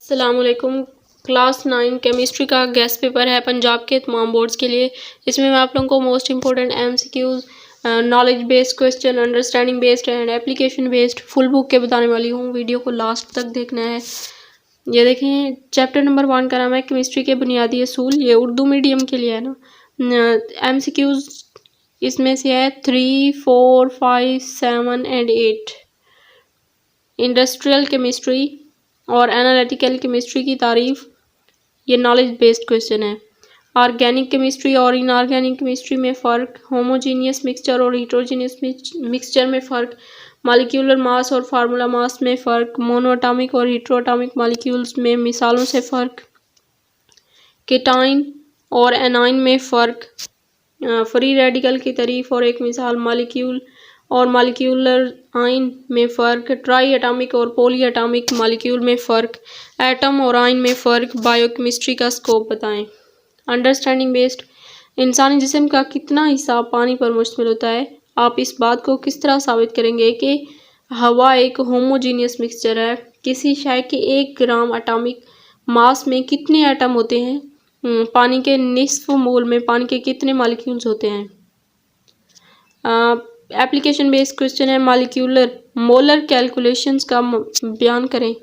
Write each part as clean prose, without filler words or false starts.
अस्सलामुअलैकुम। Class 9 chemistry का guest paper है पंजाब के तमाम बोर्ड्स के लिए। इसमें मैं आप लोगों को most important MCQs, knowledge based question, understanding based and application based full book के बताने वाली हूँ। वीडियो को लास्ट तक देखना है। ये देखें, चैप्टर नंबर 1 का नाम है केमिस्ट्री के बुनियादी असूल। ये उर्दू मीडियम के लिए है ना। एमसीक्यूज इसमें से है 3, 4, 5, 7 एंड 8। इंडस्ट्रियल केमिस्ट्री और एनालिटिकल केमिस्ट्री की तारीफ, ये नॉलेज बेस्ड क्वेश्चन है। ऑर्गेनिक केमिस्ट्री और इनऑर्गेनिक केमिस्ट्री में फ़र्क, होमोजीनियस मिक्सचर और हिट्रोजीनियस मिक्सचर में फ़र्क, मॉलिक्यूलर मास और फार्मूला मास में फ़र्क, मोनोएटॉमिक और हेटेरोएटॉमिक मॉलिक्यूल्स में मिसालों से फ़र्क, केटाइन और एनाइन में फ़र्क, फ्री रेडिकल की तारीफ और एक मिसाल, मॉलिक्यूल और मॉलिक्यूलर आयन में फ़र्क, ट्राई एटॉमिक और पॉली एटॉमिक मॉलिक्यूल में फ़र्क, एटम और आयन में फ़र्क, बायोकेमिस्ट्री का स्कोप बताएं। अंडरस्टैंडिंग बेस्ड, इंसानी जिस्म का कितना हिस्सा पानी पर मुश्तमिल होता है? आप इस बात को किस तरह साबित करेंगे कि हवा एक होमोजीनियस मिक्सचर है? किसी शय के 1 ग्राम एटॉमिक मास में कितने एटम होते हैं? पानी के निस्फ मोल में पानी के कितने मॉलिक्यूल्स होते हैं? एप्लीकेशन बेस्ड क्वेश्चन है, मोलर कैलकुलेशंस का बयान करें।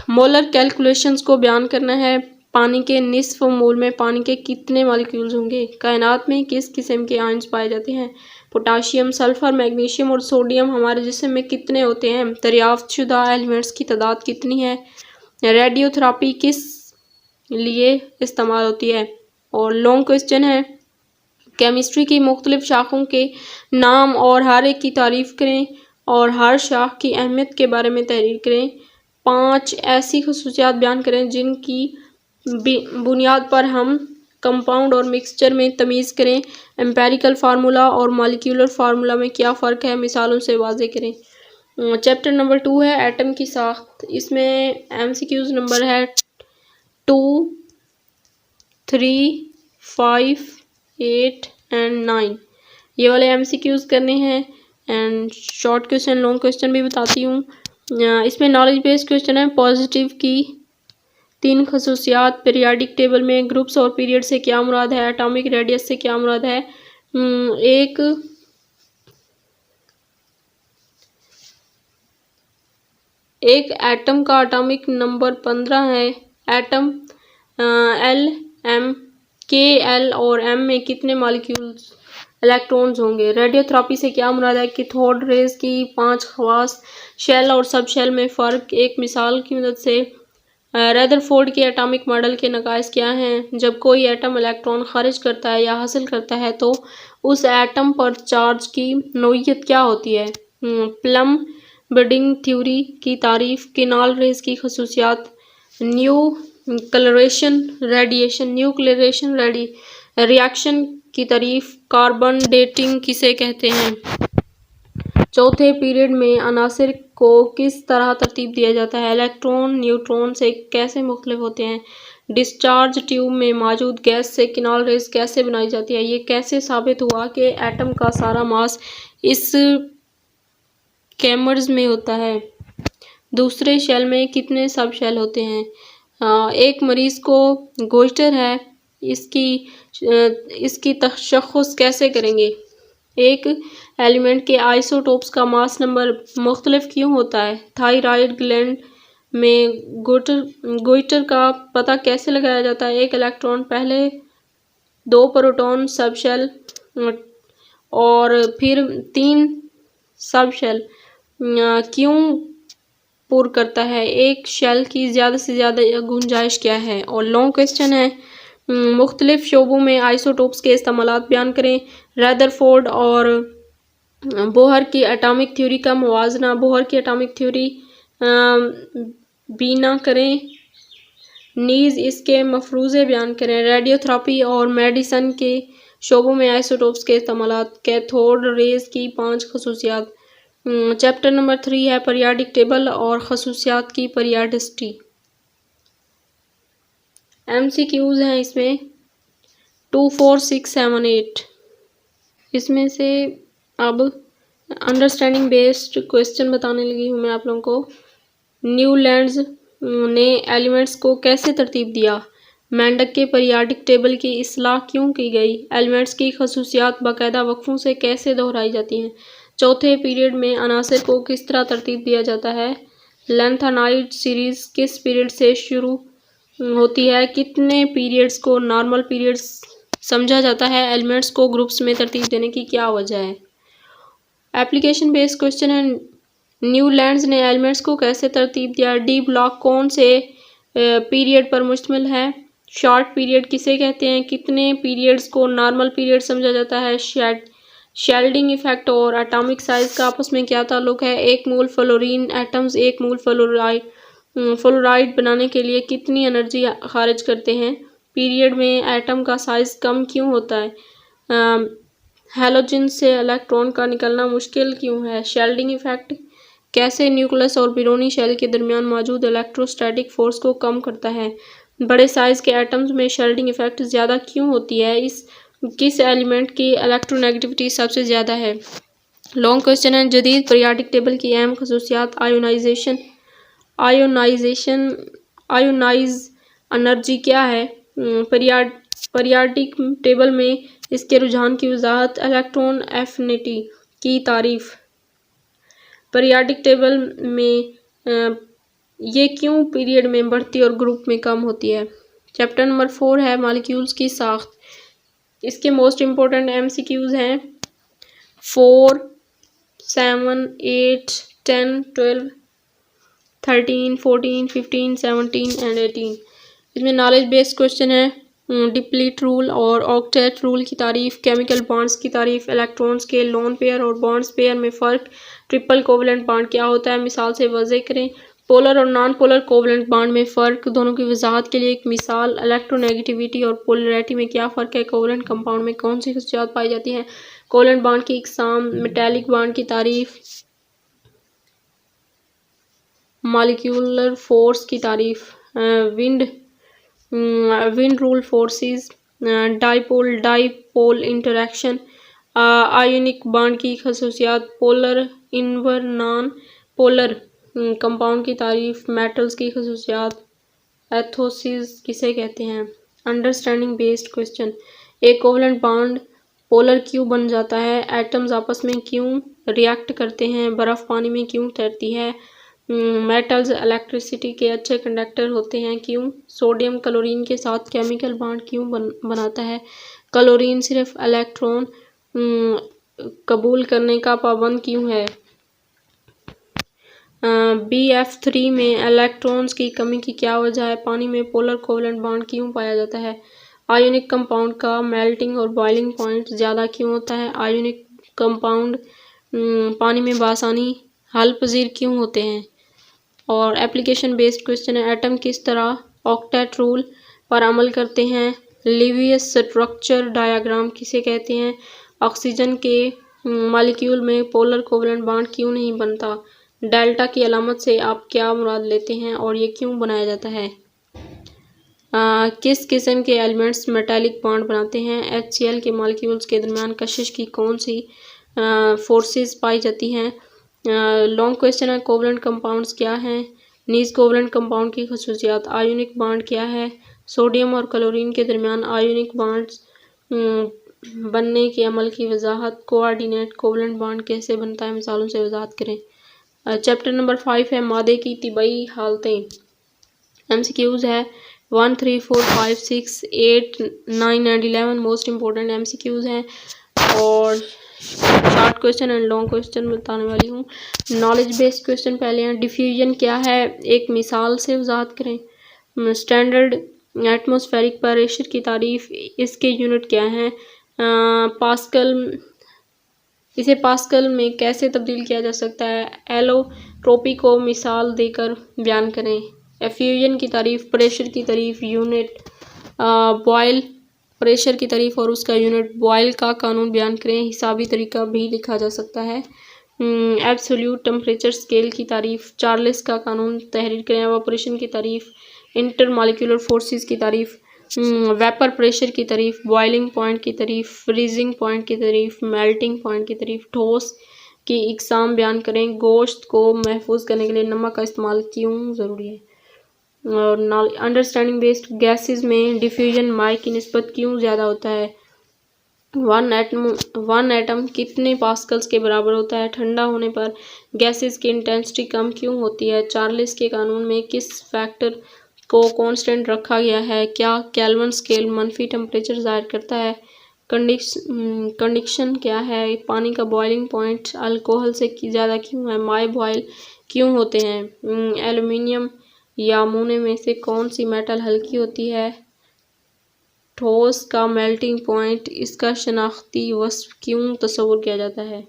मोलर कैलकुलेशंस को बयान करना है। पानी के निस्फ मोल में पानी के कितने मॉलिक्यूल्स होंगे? कायनात में किस किस्म के आयन्स पाए जाते हैं? पोटाशियम, सल्फर, मैग्नीशियम और सोडियम हमारे जिस्म में कितने होते हैं? दरियाफ्तशुदा एलिमेंट्स की तादाद कितनी है? रेडियोथेरेपी किस लिए इस्तेमाल होती है? और लॉन्ग क्वेश्चन है, केमिस्ट्री की मुख्तलिफ शाखों के नाम और हर एक की तारीफ करें और हर शाख की अहमियत के बारे में तहरीर करें। 5 ऐसी खसूसियात बयान करें जिनकी बुनियाद पर हम कंपाउंड और मिक्सचर में तमीज़ करें। एम्पेरिकल फार्मूला और मॉलिक्यूलर फार्मूला में क्या फ़र्क है? मिसालों से वाज़े करें। चैप्टर नंबर 2 है एटम की साख्त। इसमें एमसीक्यूज नंबर है 2, 3, 5, 8 एंड 9। ये वाले एमसीक्यूज करने हैं and short question, long question भी बताती हूँ। इसमें नॉलेज बेस्ड क्वेश्चन है, पॉजिटिव की 3 खसूसियात, पीरियाडिक टेबल में ग्रुप्स और पीरियड से क्या मुराद है? एटॉमिक रेडियस से क्या मुराद है? एक एटम का एटॉमिक नंबर 15 है। एटम एल, एम, के, एल और एम में कितने मॉलिक्यूल्स, इलेक्ट्रॉन्स होंगे? रेडियोथेरेपी से क्या मुराद है? कैथोड रेज की 5 खवास, शेल और सब शेल में फ़र्क, एक मिसाल की मदद से। रदरफोर्ड के एटॉमिक मॉडल के नकाइस क्या हैं? जब कोई एटम इलेक्ट्रॉन खारिज करता है या हासिल करता है तो उस एटम पर चार्ज की नोयत क्या होती है? प्लम बडिंग थ्योरी की तारीफ, किनाल रेज की खसूसियात, न्यूक्लियरेशन रिएक्शन की तारीफ, कार्बन डेटिंग किसे कहते हैं? चौथे पीरियड में अनासिर को किस तरह तरतीब दिया जाता है? इलेक्ट्रॉन न्यूट्रॉन से कैसे मुख्तलिफ होते हैं? डिस्चार्ज ट्यूब में मौजूद गैस से किनाल रेज कैसे बनाई जाती है? ये कैसे साबित हुआ कि एटम का सारा मास इस कैमर्स में होता है? दूसरे शेल में कितने सब शेल होते हैं? एक मरीज को गोइटर है, इसकी तशख़्ख़ुस कैसे करेंगे? एक एलिमेंट के आइसोटोप्स का मास नंबर मुख्तलिफ क्यों होता है? थायराइड ग्लैंड में गोइटर का पता कैसे लगाया जाता है? एक इलेक्ट्रॉन पहले 2 प्रोटॉन सब शेल और फिर 3 सब शेल क्यों पूर करता है? एक शेल की ज़्यादा से ज़्यादा गुंजाइश क्या है? और लॉन्ग क्वेश्चन है, मुख्तलिफ शोबों में आइसोटोप्स के इस्तेमालात बयान करें। रदरफोर्ड और बोहर की एटॉमिक थ्योरी का मुवाजना, बोहर की एटॉमिक थ्योरी बीना करें। नीज इसके मफरूज़े बयान करें। रेडियोथेरेपी और मेडिसिन के शोबों में आइसोटोप्स के इस्तेमालात, कैथोड रेज की 5 खसूसियात। चैप्टर नंबर 3 है पीरियाडिक टेबल और खसूसियात की पीरियाडिसिटी। एमसीक्यूज हैं इसमें 2, 4, 6, 7, 8। इसमें से अब अंडरस्टैंडिंग बेस्ड क्वेश्चन बताने लगी हूँ मैं आप लोगों को। न्यूलैंड्स ने एलिमेंट्स को कैसे तरतीब दिया? मेंडक के पीरियाडिक टेबल की इस्लाह क्यों की गई? एलिमेंट्स की खसूसियात बाकायदा वक्फों से कैसे दोहराई जाती हैं? चौथे पीरियड में अनासर को किस तरह तरतीब दिया जाता है? लेंथेनाइड सीरीज किस पीरियड से शुरू होती है? कितने पीरियड्स को नॉर्मल पीरियड्स समझा जाता है? एलिमेंट्स को ग्रुप्स में तरतीब देने की क्या वजह है? एप्लीकेशन बेस्ड क्वेश्चन है। न्यूलैंड्स ने एलिमेंट्स को कैसे तरतीब दिया? डी ब्लॉक कौन से पीरियड पर मुश्तमिल है? शॉर्ट पीरियड किसे कहते हैं? कितने पीरियड्स को नॉर्मल पीरियड समझा जाता है? शेल्डिंग इफेक्ट और एटॉमिक साइज का आपस में क्या ताल्लुक है? एक मोल फ्लोरीन एटम्स एक मोल फ्लोराइड बनाने के लिए कितनी एनर्जी खारिज करते हैं? पीरियड में एटम का साइज कम क्यों होता है? हैलोजन से इलेक्ट्रॉन का निकलना मुश्किल क्यों है? शेल्डिंग इफेक्ट कैसे न्यूक्लियस और बिरोनी शेल के दरमियान मौजूद इलेक्ट्रोस्टैटिक फोर्स को कम करता है? बड़े साइज के एटम्स में शेल्डिंग इफेक्ट ज़्यादा क्यों होती है? किस एलिमेंट की इलेक्ट्रोनेगेटिविटी सबसे ज़्यादा है? लॉन्ग क्वेश्चन है। जदीद पीरियाडिक टेबल की अहम खसूसियात आयोनाइज एनर्जी क्या है? पीरियाडिक टेबल में इसके रुझान की वजाहत। इलेक्ट्रॉन एफिनिटी की तारीफ। पीरियाडिक टेबल में ये क्यों पीरियड में बढ़ती और ग्रुप में कम होती है? चैप्टर नंबर 4 है मॉलिक्यूल्स की साख्त। इसके मोस्ट इम्पोर्टेंट MCQs हैं 4, 7, 8, 10, 12, 13, 14, 15, 17 एंड 18। इसमें नॉलेज बेस्ड क्वेश्चन है। डिप्लीट रूल और ऑक्टेट रूल की तारीफ, केमिकल बॉन्ड्स की तारीफ, इलेक्ट्रॉन्स के लोन पेयर और बॉन्ड्स पेयर में फ़र्क, ट्रिपल कोवलेंट बॉन्ड क्या होता है, मिसाल से वज़े करें, पोलर और नॉन पोलर कोवलेंट बॉन्ड में फ़र्क, दोनों की वजाहत के लिए एक मिसाल, इलेक्ट्रोनेगेटिविटी और पोलरिटी में क्या फ़र्क है, कोवलेंट कंपाउंड में कौन सी खसूसियात पाई जाती हैं, कोवलेंट बॉन्ड की इकसाम, मेटेलिक बॉन्ड की तारीफ, मॉलिक्यूलर फोर्स की तारीफ, wind rule forces, dipole interaction, ionic bond की खसूसियात, पोलर इनवर नॉन पोलर कंपाउंड की तारीफ, मेटल्स की खसूसियात, एथोसिस किसे कहते हैं? Understanding based question. एक कोवलेंट बॉन्ड पोलर क्यों बन जाता है? एटम्स आपस में क्यों रिएक्ट करते हैं? बर्फ़ पानी में क्यों तैरती है? मेटल्स इलेक्ट्रिसिटी के अच्छे कंडक्टर होते हैं क्यों? सोडियम क्लोरीन के साथ केमिकल बॉन्ड क्यों बनाता है? क्लोरीन सिर्फ इलेक्ट्रॉन कबूल करने का पाबंद क्यों है? BF3 में इलेक्ट्रॉन्स की कमी की क्या वजह है? पानी में पोलर कोवलेंट बॉन्ड क्यों पाया जाता है? आयोनिक कंपाउंड का मेल्टिंग और बॉइलिंग पॉइंट ज़्यादा क्यों होता है? आयोनिक कंपाउंड पानी में बासानी हल पजीर क्यों होते हैं? और एप्लीकेशन बेस्ड क्वेश्चन है। एटम किस तरह ऑक्टेट रूल पर अमल करते हैं? लिवियस स्ट्रक्चर डायग्राम किसे कहते हैं? ऑक्सीजन के मॉलिक्यूल में पोलर कोवलेंट बॉन्ड क्यों नहीं बनता? डेल्टा की अलामत से आप क्या मुराद लेते हैं और ये क्यों बनाया जाता है? किस किस्म के एलिमेंट्स मेटालिक बॉन्ड बनाते हैं? HCl के मॉलिक्यूल्स के दरमियान कशिश की कौन सी फोर्सेस पाई जाती हैं? लॉन्ग क्वेश्चन है। कोवलेंट कंपाउंड्स क्या हैं? नीज कोवलेंट कंपाउंड की खसूसियात। आयोनिक बॉन्ड क्या है? सोडियम और क्लोरीन के दरमियान आयोनिक बॉन्ड्स बनने के अमल की वजाहत। कोऑर्डिनेट कोवलेंट बॉन्ड कैसे बनता है? मिसालों से वजाहत करें। चैप्टर नंबर 5 है मादे की तिबई हालतें। MCQs है 1, 3, 4, 5, 6, 8, 9 एंड 11 मोस्ट इम्पोर्टेंट MCQs हैं। और short question and long question बताने वाली हूँ। नॉलेज बेस्ड क्वेश्चन पहले हैं। डिफ्यूजन क्या है? एक मिसाल से वजाहत करें। स्टैंडर्ड एटमॉस्फेरिक प्रेशर की तारीफ, इसके यूनिट क्या हैं? पास्कल, इसे पास्कल में कैसे तब्दील किया जा सकता है? एलोट्रोपी को मिसाल देकर बयान करें। एफ्यूजन की तारीफ, प्रेशर की तारीफ, यूनिट, बॉयल प्रेशर की तारीफ और उसका यूनिट, बॉयल का कानून बयान करें। हिसाबी तरीका भी लिखा जा सकता है। एब्सोल्यूट टेम्परेचर स्केल की तारीफ, चार्ल्स का कानून तहरीर करें। एवापोरेशन की तारीफ, इंटरमॉलिक्यूलर फोर्सेस की तारीफ, वेपर प्रेशर की तारीफ, बॉइलिंग पॉइंट की तारीफ, फ्रीजिंग पॉइंट की तारीफ, मेल्टिंग पॉइंट की तारीफ, ठोस की इकसाम बयान करें। गोश्त को महफूज करने के लिए नमक का इस्तेमाल क्यों ज़रूरी है? और अंडरस्टैंडिंग बेस्ड गैसेस में डिफ्यूजन माई की निस्बत क्यों ज़्यादा होता है? वन एटम कितने पास्कल्स के बराबर होता है? ठंडा होने पर गैसेस की इंटेंसिटी कम क्यों होती है? चार्ल्स के कानून में किस फैक्टर को कांस्टेंट रखा गया है? क्या केल्विन स्केल मनफी टेम्परेचर जाहिर करता है? कंडक्शन क्या है? पानी का बॉइलिंग पॉइंट अल्कोहल से ज़्यादा क्यों है? माई बॉयल क्यों होते हैं? एल्युमिनियम या अमोनिया में से कौन सी मेटल हल्की होती है? ठोस का मेल्टिंग पॉइंट इसका शनाख्ती वस्फ क्यों तस्वुर किया जाता है?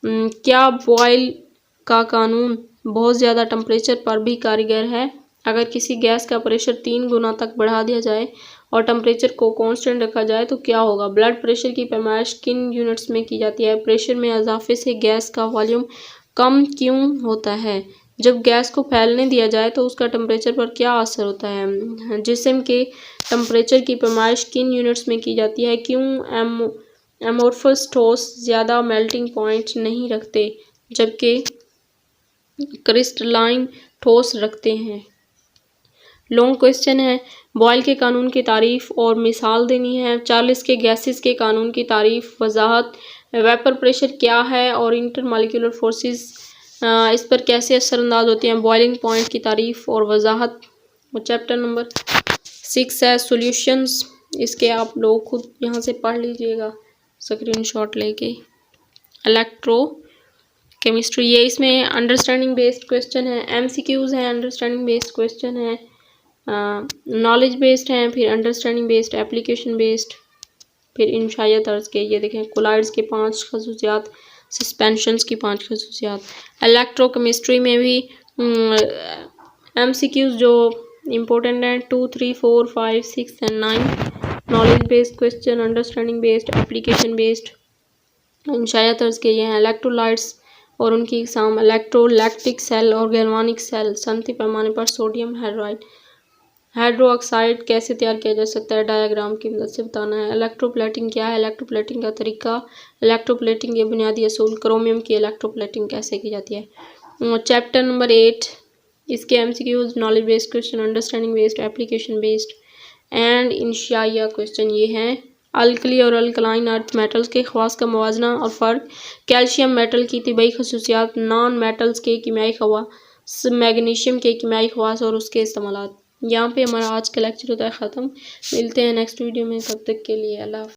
क्या बॉयल का कानून बहुत ज़्यादा टेम्परेचर पर भी कारगर है? अगर किसी गैस का प्रेशर 3 गुना तक बढ़ा दिया जाए और टेम्परेचर को कांस्टेंट रखा जाए तो क्या होगा? ब्लड प्रेशर की पैमाइश किन यूनिट्स में की जाती है? प्रेशर में इजाफे से गैस का वॉल्यूम कम क्यों होता है? जब गैस को फैलने दिया जाए तो उसका टेम्परेचर पर क्या असर होता है? जिस्म के टेम्परेचर की पैमाइश किन यूनिट्स में की जाती है? क्यों एमोर्फस ठोस ज़्यादा मेल्टिंग पॉइंट नहीं रखते जबकि क्रिस्टलाइन ठोस रखते हैं? लॉन्ग क्वेश्चन है। बॉयल के कानून की तारीफ और मिसाल देनी है। चार्ल्स के गैसेस के कानून की तारीफ, वजाहत, वेपर प्रेशर क्या है और इंटरमॉलिक्यूलर फोर्सेस इस पर कैसे असरअंदाज होती हैं? बॉइलिंग पॉइंट की तारीफ और वजाहत। और चैप्टर नंबर 6 है सॉल्यूशंस। इसके आप लोग खुद यहाँ से पढ़ लीजिएगा स्क्रीनशॉट लेके। इलेक्ट्रो केमिस्ट्री, ये इसमें अंडरस्टैंडिंग बेस्ड क्वेश्चन है, एमसीक्यूज है, अंडरस्टैंडिंग बेस्ड क्वेश्चन है, नॉलेज बेस्ड हैं, फिर अंडरस्टैंडिंग बेस्ड, एप्लीकेशन बेस्ड, फिर इंशाया तर्ज के। ये देखें कोलाइड्स के 5 खसूसियात, सस्पेंशंस की 5 खसूसियात। इलेक्ट्रोकेमिस्ट्री में भी एमसीक्यूज जो इम्पोर्टेंट हैं 2, 3, 4, 5, 6 and 9। Knowledge based question, understanding based, application based, इंशाया तर्ज के ये हैं। इलेक्ट्रोलाइट्स और उनकी इकसाम, इलेक्ट्रोलैक्टिक सेल और गैल्वानिक सेल। सनती पैमाने पर सोडियम हाइड्रोक्साइड कैसे तैयार किया जा सकता है? डायग्राम की मदद से बताना है। इलेक्ट्रोप्लेटिंग क्या है? इलेक्ट्रोप्लेटिंग का तरीका, इलेक्ट्रोप्लेटिंग के बुनियादी असूल, क्रोमियम की इलेक्ट्रोप्लेटिंग कैसे की जाती है? चैप्टर नंबर 8, इसके MCQs, knowledge based question, understanding based, application based and इंशाया क्वेश्चन ये हैं। अल्कली और अल्कलाइन अर्थ मेटल्स के खवास का मवाजना और फ़र्क, कैल्शियम मेटल की तिबई खसूसियात, नॉन मेटल्स के कीमियाई खवास, मैग्नीशियम के कीमियाई खवास और उसके इस्तेमालात। यहाँ पे हमारा आज का लेक्चर होता है ख़त्म। मिलते हैं नेक्स्ट वीडियो में, तब तक के लिए अल्लाह।